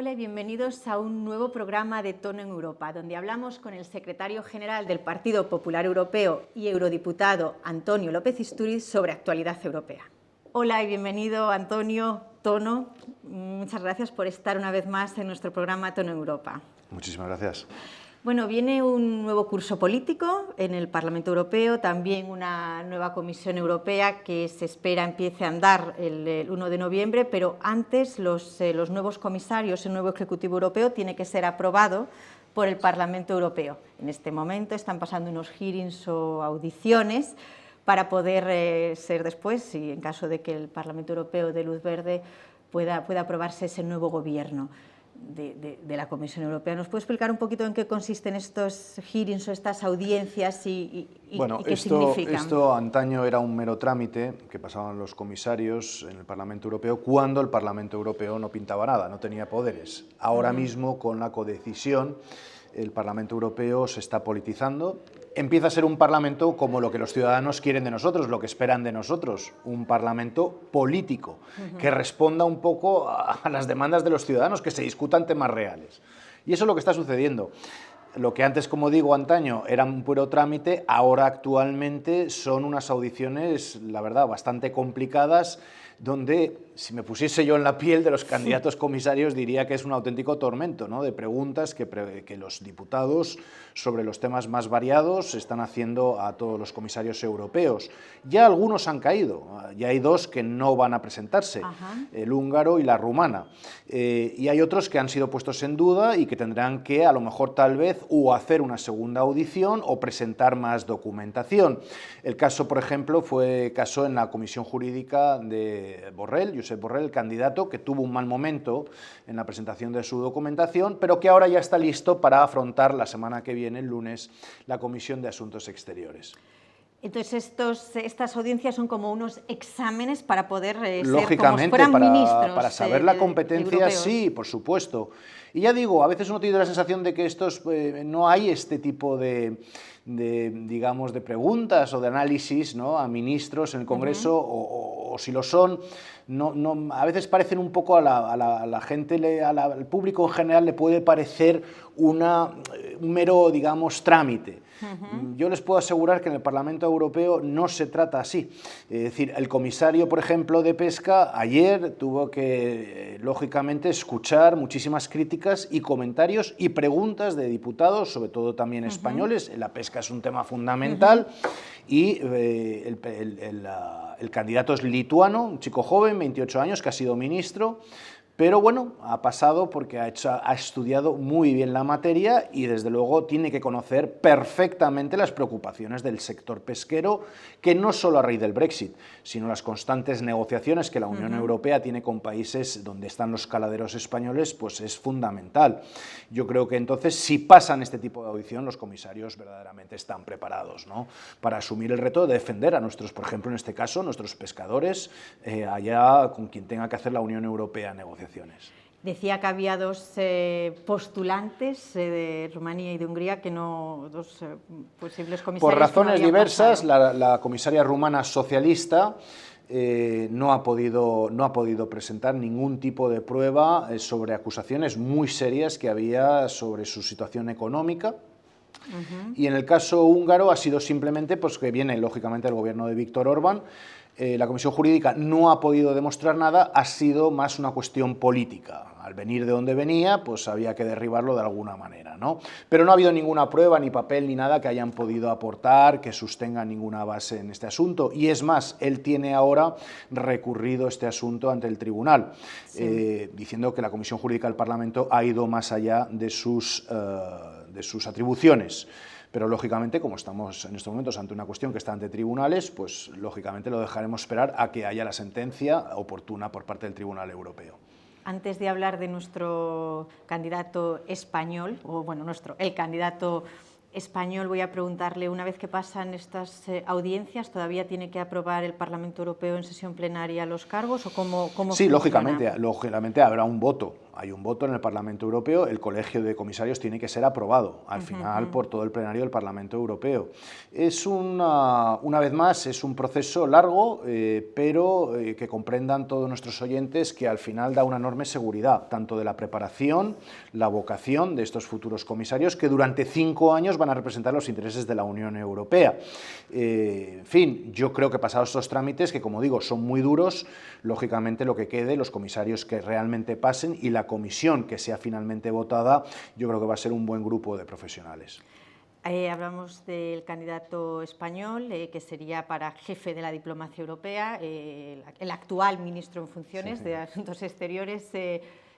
Hola y bienvenidos a un nuevo programa de Tono en Europa, donde hablamos con el secretario general del Partido Popular Europeo y eurodiputado Antonio López Istúriz sobre actualidad europea. Hola y bienvenido, Antonio, Tono. Muchas gracias por estar una vez más en nuestro programa Tono en Europa. Muchísimas gracias. Bueno, viene un nuevo curso político en el Parlamento Europeo, también una nueva Comisión Europea que se espera empiece a andar el 1 de noviembre, pero antes los nuevos comisarios, el nuevo Ejecutivo Europeo tiene que ser aprobado por el Parlamento Europeo. En este momento están pasando unos hearings o audiciones para poder ser después, y en caso de que el Parlamento Europeo dé luz verde, pueda aprobarse ese nuevo gobierno de la Comisión Europea. ¿Nos puede explicar un poquito en qué consisten estos hearings o estas audiencias y qué significan? Esto antaño era un mero trámite que pasaban los comisarios en el Parlamento Europeo cuando el Parlamento Europeo no pintaba nada, no tenía poderes. Ahora mismo, con la codecisión, el Parlamento Europeo se está politizando. Empieza a ser un Parlamento como lo que los ciudadanos quieren de nosotros, lo que esperan de nosotros, un Parlamento político, que responda un poco a las demandas de los ciudadanos, que se discutan temas reales. Y eso es lo que está sucediendo. Lo que antes, como digo, antaño era un puro trámite, ahora actualmente son unas audiciones, la verdad, bastante complicadas, donde, si me pusiese yo en la piel de los candidatos comisarios, diría que es un auténtico tormento, ¿no?, de preguntas que los diputados sobre los temas más variados están haciendo a todos los comisarios europeos. Ya algunos han caído, ya hay dos que no van a presentarse, el húngaro y la rumana, y hay otros que han sido puestos en duda y que tendrán que, a lo mejor, tal vez, o hacer una segunda audición o presentar más documentación. El caso, por ejemplo, fue caso en la Comisión Jurídica de Borrell, Josep Borrell, el candidato que tuvo un mal momento en la presentación de su documentación, pero que ahora ya está listo para afrontar la semana que viene, el lunes, la Comisión de Asuntos Exteriores. Entonces, estas audiencias son como unos exámenes para poder lógicamente, ser como si fueran ministros. Para saber la competencia, europeos. Sí, por supuesto. Y ya digo, a veces uno tiene la sensación de que no hay este tipo digamos, de preguntas o de análisis, ¿no?, a ministros en el Congreso, o si lo son, a veces parecen un poco a la gente, al público en general le puede parecer un mero, digamos, trámite. Yo les puedo asegurar que en el Parlamento Europeo no se trata así. Es decir, el comisario, por ejemplo, de Pesca, ayer tuvo que, lógicamente, escuchar muchísimas críticas y comentarios y preguntas de diputados, sobre todo también españoles. La pesca es un tema fundamental y el candidato es lituano, un chico joven, 28 años, que ha sido ministro. Pero bueno, ha pasado porque ha estudiado muy bien la materia y desde luego tiene que conocer perfectamente las preocupaciones del sector pesquero, que no solo a raíz del Brexit, sino las constantes negociaciones que la Unión Europea tiene con países donde están los caladeros españoles, pues es fundamental. Yo creo que entonces, si pasan este tipo de audición, los comisarios verdaderamente están preparados, ¿no?, para asumir el reto de defender a nuestros, por ejemplo, en este caso, nuestros pescadores, allá con quien tenga que hacer la Unión Europea negociaciones. Decía que había dos postulantes de Rumanía y de Hungría, dos posibles comisarios. Por razones diversas, pasado. la comisaria rumana socialista no ha podido presentar ningún tipo de prueba sobre acusaciones muy serias que había sobre su situación económica. Y en el caso húngaro ha sido simplemente pues, que viene, lógicamente, el gobierno de Viktor Orbán. La Comisión Jurídica no ha podido demostrar nada, ha sido más una cuestión política. Al venir de donde venía, pues había que derribarlo de alguna manera, ¿no? Pero no ha habido ninguna prueba, ni papel, ni nada que hayan podido aportar, que sostenga ninguna base en este asunto. Y es más, él tiene ahora recurrido este asunto ante el tribunal, diciendo que la Comisión Jurídica del Parlamento ha ido más allá de sus atribuciones. Pero, lógicamente, como estamos en estos momentos ante una cuestión que está ante tribunales, pues, lógicamente, lo dejaremos esperar a que haya la sentencia oportuna por parte del Tribunal Europeo. Antes de hablar de nuestro candidato español, el candidato español, voy a preguntarle, una vez que pasan estas audiencias, ¿todavía tiene que aprobar el Parlamento Europeo en sesión plenaria los cargos o cómo Sí, funciona? lógicamente habrá un voto hay un voto en el Parlamento Europeo, el Colegio de Comisarios tiene que ser aprobado al final por todo el plenario del Parlamento Europeo. Es una vez más, es un proceso largo, pero que comprendan todos nuestros oyentes que al final da una enorme seguridad, tanto de la preparación, la vocación de estos futuros comisarios, que durante 5 años van a representar los intereses de la Unión Europea. En fin, yo creo que pasados estos trámites, que como digo, son muy duros, lógicamente lo que quede, los comisarios que realmente pasen y la comisión que sea finalmente votada, yo creo que va a ser un buen grupo de profesionales. Hablamos del candidato español, que sería para jefe de la diplomacia europea, el actual ministro en funciones de Asuntos Exteriores,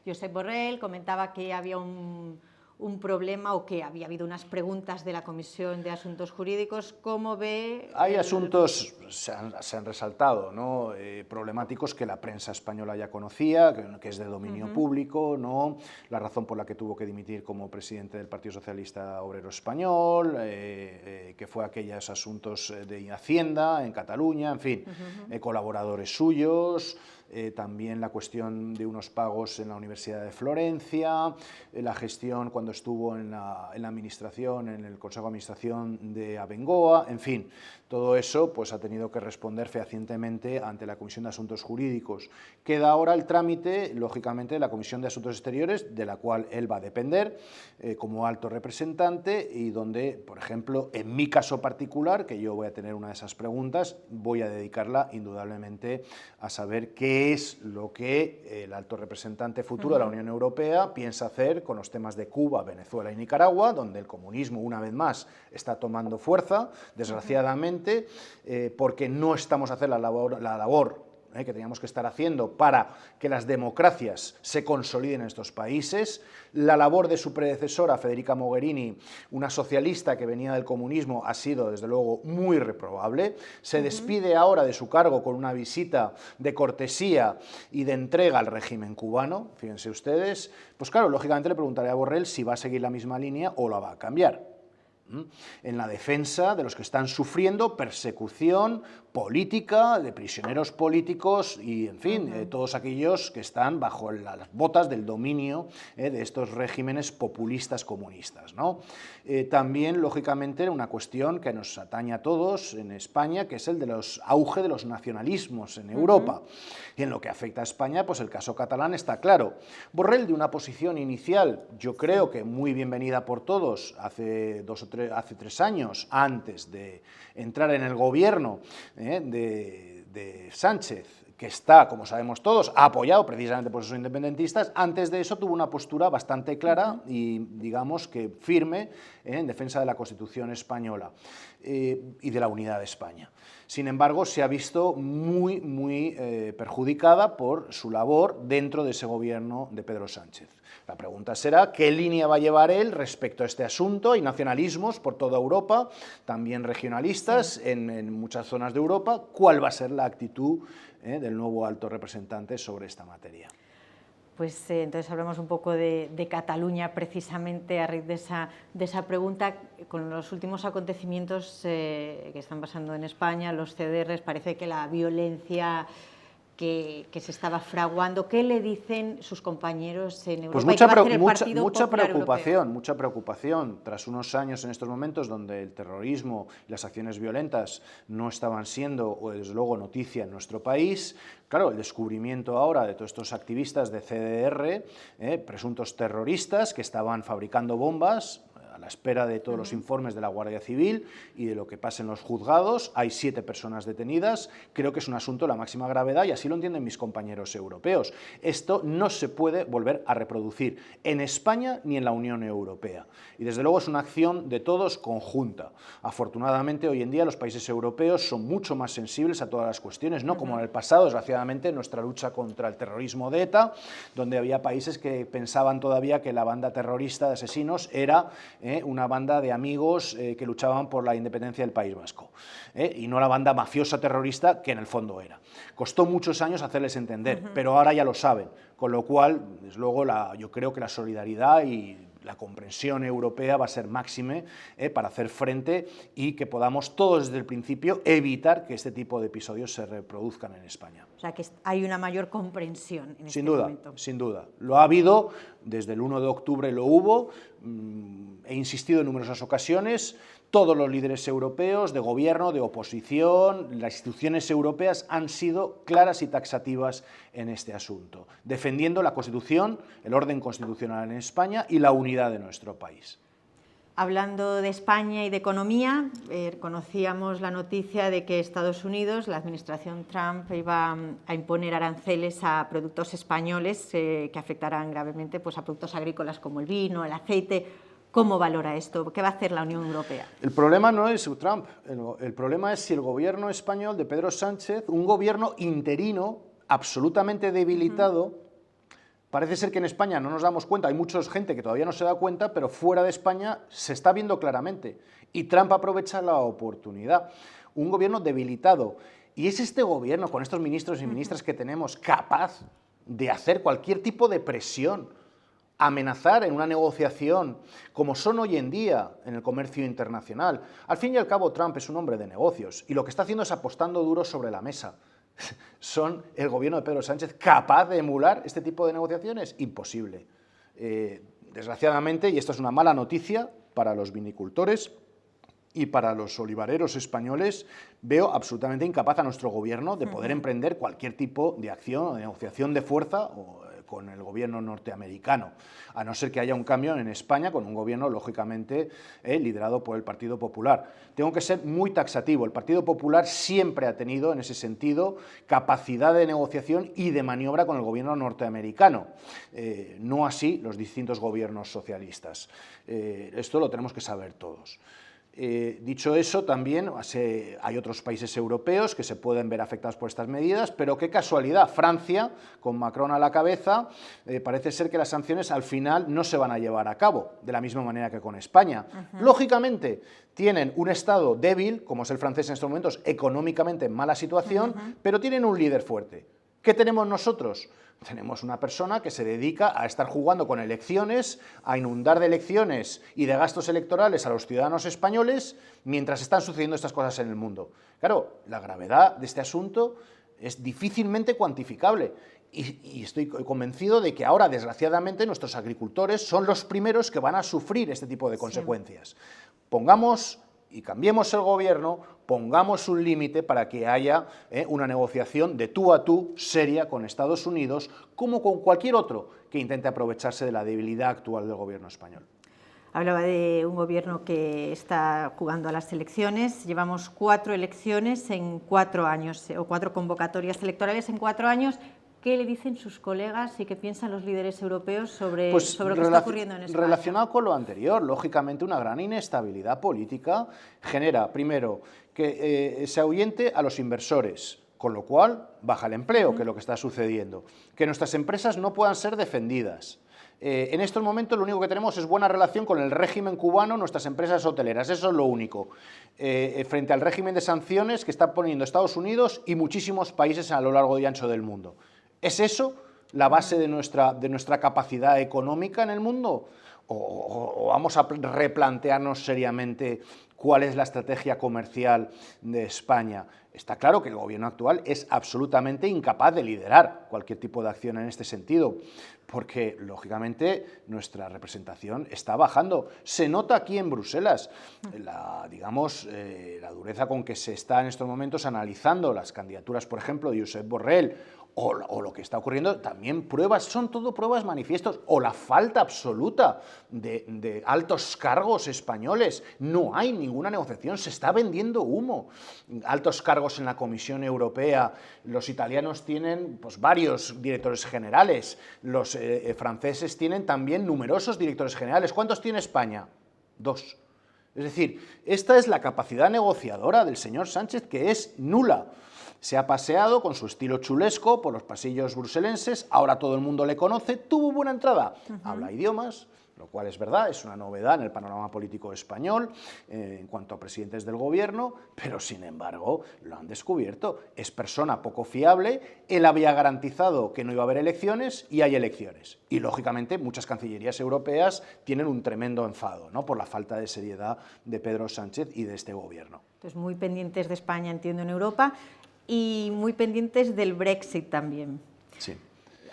Josep Borrell. Comentaba que había un problema o que había habido unas preguntas de la Comisión de Asuntos Jurídicos. ¿Cómo ve? Hay asuntos, se han resaltado, ¿no? Problemáticos que la prensa española ya conocía, que es de dominio público, ¿no? La razón por la que tuvo que dimitir como presidente del Partido Socialista Obrero Español, que fue aquellos asuntos de Hacienda en Cataluña, en fin, colaboradores suyos. También la cuestión de unos pagos en la Universidad de Florencia, la gestión cuando estuvo en la administración, en el Consejo de Administración de Abengoa, en fin, todo eso pues ha tenido que responder fehacientemente ante la Comisión de Asuntos Jurídicos. Queda ahora el trámite, lógicamente, de la Comisión de Asuntos Exteriores, de la cual él va a depender como alto representante y donde, por ejemplo, en mi caso particular, que yo voy a tener una de esas preguntas, voy a dedicarla indudablemente a saber qué es lo que el alto representante futuro de la Unión Europea piensa hacer con los temas de Cuba, Venezuela y Nicaragua, donde el comunismo, una vez más, está tomando fuerza, desgraciadamente, porque no estamos haciendo la labor que teníamos que estar haciendo para que las democracias se consoliden en estos países. La labor de su predecesora, Federica Mogherini, una socialista que venía del comunismo, ha sido, desde luego, muy reprobable. Se despide ahora de su cargo con una visita de cortesía y de entrega al régimen cubano, fíjense ustedes. Pues claro, lógicamente le preguntaré a Borrell si va a seguir la misma línea o la va a cambiar en la defensa de los que están sufriendo persecución política, de prisioneros políticos y, en fin, todos aquellos que están bajo las botas del dominio de estos regímenes populistas comunistas, ¿no? También, lógicamente, una cuestión que nos atañe a todos en España, que es el de los auge de los nacionalismos en Europa. Y en lo que afecta a España, pues el caso catalán está claro. Borrell, de una posición inicial, yo creo que muy bienvenida por todos, hace 3 años, antes de entrar en el gobierno de Sánchez, que está, como sabemos todos, apoyado precisamente por esos independentistas, antes de eso tuvo una postura bastante clara y, digamos, que firme en defensa de la Constitución española y de la unidad de España. Sin embargo, se ha visto muy perjudicada por su labor dentro de ese gobierno de Pedro Sánchez. La pregunta será qué línea va a llevar él respecto a este asunto. Hay nacionalismos por toda Europa, también regionalistas en muchas zonas de Europa. ¿Cuál va a ser la actitud del nuevo alto representante sobre esta materia? Pues entonces hablamos un poco de Cataluña precisamente a raíz de esa pregunta. Con los últimos acontecimientos que están pasando en España, los CDRs, parece que la violencia que se estaba fraguando, ¿qué le dicen sus compañeros en Europa? Pues mucha preocupación. Tras unos años en estos momentos donde el terrorismo y las acciones violentas no estaban siendo, o desde luego, noticia en nuestro país, claro, el descubrimiento ahora de todos estos activistas de CDR, presuntos terroristas que estaban fabricando bombas, a la espera de todos los informes de la Guardia Civil y de lo que pasa en los juzgados. Hay 7 personas detenidas. Creo que es un asunto de la máxima gravedad y así lo entienden mis compañeros europeos. Esto no se puede volver a reproducir en España ni en la Unión Europea. Y desde luego es una acción de todos conjunta. Afortunadamente, hoy en día los países europeos son mucho más sensibles a todas las cuestiones, no como en el pasado, desgraciadamente, en nuestra lucha contra el terrorismo de ETA, donde había países que pensaban todavía que la banda terrorista de asesinos era una banda de amigos que luchaban por la independencia del País Vasco, y no la banda mafiosa terrorista que en el fondo era. Costó muchos años hacerles entender, pero ahora ya lo saben, con lo cual, desde luego, yo creo que la solidaridad y la comprensión europea va a ser máxime para hacer frente y que podamos todos desde el principio evitar que este tipo de episodios se reproduzcan en España. O sea, que hay una mayor comprensión en este momento. Sin duda. Lo ha habido, desde el 1 de octubre lo hubo, he insistido en numerosas ocasiones, todos los líderes europeos, de gobierno, de oposición, las instituciones europeas han sido claras y taxativas en este asunto, defendiendo la Constitución, el orden constitucional en España y la unidad de nuestro país. Hablando de España y de economía, conocíamos la noticia de que Estados Unidos, la administración Trump, iba a imponer aranceles a productos españoles que afectarán gravemente pues, a productos agrícolas como el vino, el aceite. ¿Cómo valora esto? ¿Qué va a hacer la Unión Europea? El problema no es Trump, el problema es si el gobierno español de Pedro Sánchez, un gobierno interino, absolutamente debilitado, parece ser que en España no nos damos cuenta, hay mucha gente que todavía no se da cuenta, pero fuera de España se está viendo claramente. Y Trump aprovecha la oportunidad. Un gobierno debilitado. Y es este gobierno, con estos ministros y ministras que tenemos, capaz de hacer cualquier tipo de presión, amenazar en una negociación, como son hoy en día en el comercio internacional. Al fin y al cabo, Trump es un hombre de negocios y lo que está haciendo es apostando duro sobre la mesa. ¿Son el gobierno de Pedro Sánchez capaz de emular este tipo de negociaciones? Imposible. Desgraciadamente, y esto es una mala noticia para los vinicultores y para los olivareros españoles, veo absolutamente incapaz a nuestro gobierno de poder emprender cualquier tipo de acción o de negociación de fuerza con el gobierno norteamericano, a no ser que haya un cambio en España con un gobierno, lógicamente, liderado por el Partido Popular. Tengo que ser muy taxativo. El Partido Popular siempre ha tenido, en ese sentido, capacidad de negociación y de maniobra con el gobierno norteamericano. No así los distintos gobiernos socialistas. Esto lo tenemos que saber todos. Dicho eso, también hay otros países europeos que se pueden ver afectados por estas medidas, pero qué casualidad, Francia, con Macron a la cabeza, parece ser que las sanciones al final no se van a llevar a cabo, de la misma manera que con España. Lógicamente, tienen un Estado débil, como es el francés en estos momentos, económicamente en mala situación, pero tienen un líder fuerte. ¿Qué tenemos nosotros? Tenemos una persona que se dedica a estar jugando con elecciones, a inundar de elecciones y de gastos electorales a los ciudadanos españoles mientras están sucediendo estas cosas en el mundo. Claro, la gravedad de este asunto es difícilmente cuantificable y estoy convencido de que ahora, desgraciadamente, nuestros agricultores son los primeros que van a sufrir este tipo de consecuencias. Pongamos y cambiemos el gobierno, pongamos un límite para que haya una negociación de tú a tú seria con Estados Unidos, como con cualquier otro que intente aprovecharse de la debilidad actual del gobierno español. Hablaba de un gobierno que está jugando a las elecciones. Llevamos 4 elecciones en 4 años, o 4 convocatorias electorales en 4 años. ¿Qué le dicen sus colegas y qué piensan los líderes europeos sobre lo que está ocurriendo en España? Relacionado con lo anterior, lógicamente una gran inestabilidad política genera, primero, que se ahuyente a los inversores, con lo cual baja el empleo, que es lo que está sucediendo, que nuestras empresas no puedan ser defendidas. En estos momentos lo único que tenemos es buena relación con el régimen cubano, nuestras empresas hoteleras, eso es lo único, frente al régimen de sanciones que está poniendo Estados Unidos y muchísimos países a lo largo y ancho del mundo. ¿Es eso la base de nuestra capacidad económica en el mundo? ¿O vamos a replantearnos seriamente cuál es la estrategia comercial de España? Está claro que el gobierno actual es absolutamente incapaz de liderar cualquier tipo de acción en este sentido, porque, lógicamente, nuestra representación está bajando. Se nota aquí en Bruselas, la dureza con que se está en estos momentos analizando las candidaturas, por ejemplo, de Josep Borrell, o lo que está ocurriendo, también son todo pruebas manifiestos, o la falta absoluta de altos cargos españoles. No hay ninguna negociación, se está vendiendo humo. Altos cargos en la Comisión Europea, los italianos tienen pues, varios directores generales, los franceses tienen también numerosos directores generales. ¿Cuántos tiene España? 2. Es decir, esta es la capacidad negociadora del señor Sánchez, que es nula. Se ha paseado con su estilo chulesco por los pasillos bruselenses, ahora todo el mundo le conoce, tuvo buena entrada, habla idiomas, lo cual es verdad, es una novedad en el panorama político español en cuanto a presidentes del gobierno, pero sin embargo lo han descubierto, es persona poco fiable, él había garantizado que no iba a haber elecciones y hay elecciones. Y lógicamente muchas cancillerías europeas tienen un tremendo enfado, ¿no?, por la falta de seriedad de Pedro Sánchez y de este gobierno. Entonces, muy pendientes de España, entiendo, en Europa, y muy pendientes del Brexit también. Sí.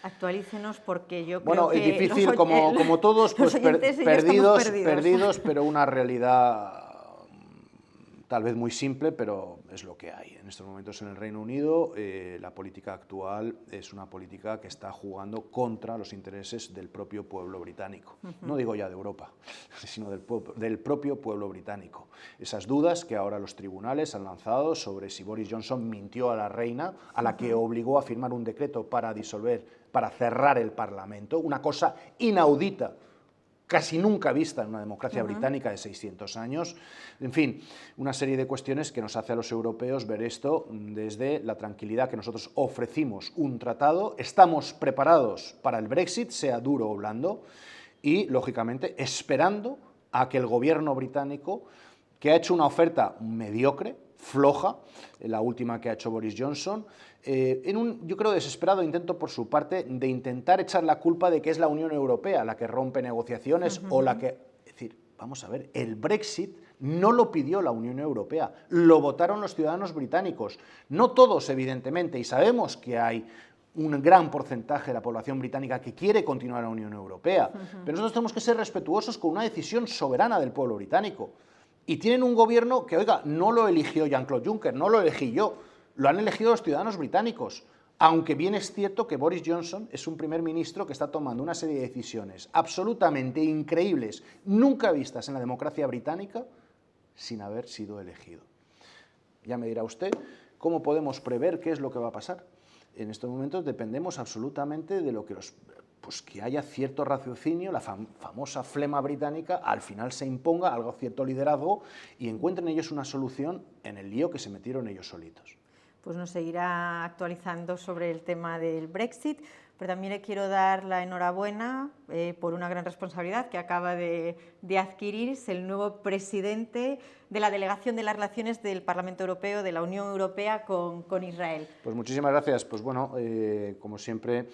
Actualícenos, porque yo creo bueno, que... es difícil, como todos, pues perdidos, pero una realidad tal vez muy simple, pero es lo que hay. En estos momentos en el Reino Unido la política actual es una política que está jugando contra los intereses del propio pueblo británico. No digo ya de Europa, sino del propio pueblo británico. Esas dudas que ahora los tribunales han lanzado sobre si Boris Johnson mintió a la reina, a la que obligó a firmar un decreto para cerrar el Parlamento, una cosa inaudita, casi nunca vista en una democracia británica de 600 años. En fin, una serie de cuestiones que nos hace a los europeos ver esto desde la tranquilidad que nosotros ofrecimos un tratado, estamos preparados para el Brexit, sea duro o blando, y, lógicamente, esperando a que el gobierno británico, que ha hecho una oferta mediocre, floja, la última que ha hecho Boris Johnson, en un, yo creo, desesperado intento por su parte de intentar echar la culpa de que es la Unión Europea la que rompe negociaciones o la que... Es decir, vamos a ver, el Brexit no lo pidió la Unión Europea, lo votaron los ciudadanos británicos. No todos, evidentemente, y sabemos que hay un gran porcentaje de la población británica que quiere continuar en la Unión Europea, pero nosotros tenemos que ser respetuosos con una decisión soberana del pueblo británico. Y tienen un gobierno que, oiga, no lo eligió Jean-Claude Juncker, no lo elegí yo, lo han elegido los ciudadanos británicos. Aunque bien es cierto que Boris Johnson es un primer ministro que está tomando una serie de decisiones absolutamente increíbles, nunca vistas en la democracia británica, sin haber sido elegido. Ya me dirá usted, ¿cómo podemos prever qué es lo que va a pasar? En estos momentos dependemos absolutamente de lo que pues que haya cierto raciocinio, la famosa flema británica, al final se imponga algo, cierto liderazgo, y encuentren ellos una solución en el lío que se metieron ellos solitos. Pues nos seguirá actualizando sobre el tema del Brexit, pero también le quiero dar la enhorabuena por una gran responsabilidad que acaba de adquirir, es el nuevo presidente de la Delegación de las Relaciones del Parlamento Europeo, de la Unión Europea con Israel. Pues muchísimas gracias. Pues bueno, como siempre,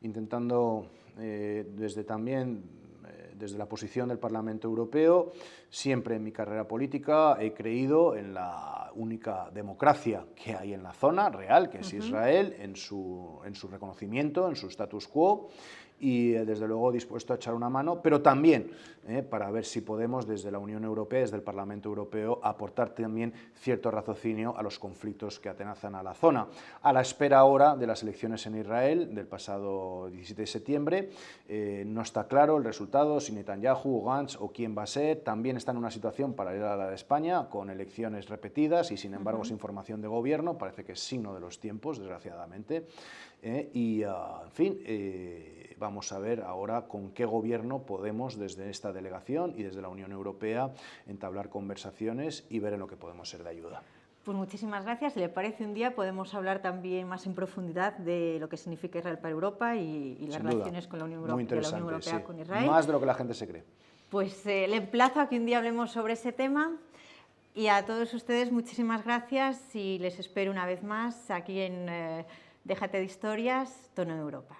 intentando desde la posición del Parlamento Europeo, siempre en mi carrera política he creído en la única democracia que hay en la zona real, que es Israel, en su reconocimiento, en su status quo, y desde luego dispuesto a echar una mano, pero también para ver si podemos desde la Unión Europea, desde el Parlamento Europeo, aportar también cierto raciocinio a los conflictos que atenazan a la zona. A la espera ahora de las elecciones en Israel del pasado 17 de septiembre, no está claro el resultado, si Netanyahu, Gantz o quién va a ser. También está en una situación paralela a la de España, con elecciones repetidas y sin embargo sin formación de gobierno, parece que es signo de los tiempos, desgraciadamente, en fin, vamos a ver ahora con qué gobierno podemos desde esta delegación y desde la Unión Europea entablar conversaciones y ver en lo que podemos ser de ayuda. Pues muchísimas gracias. Si le parece, un día podemos hablar también más en profundidad de lo que significa Israel para Europa y las relaciones con la Unión Europea, con Israel. Más de lo que la gente se cree. Pues le emplazo a que un día hablemos sobre ese tema. Y a todos ustedes muchísimas gracias y les espero una vez más aquí en Déjate de Historias, Tono Europa.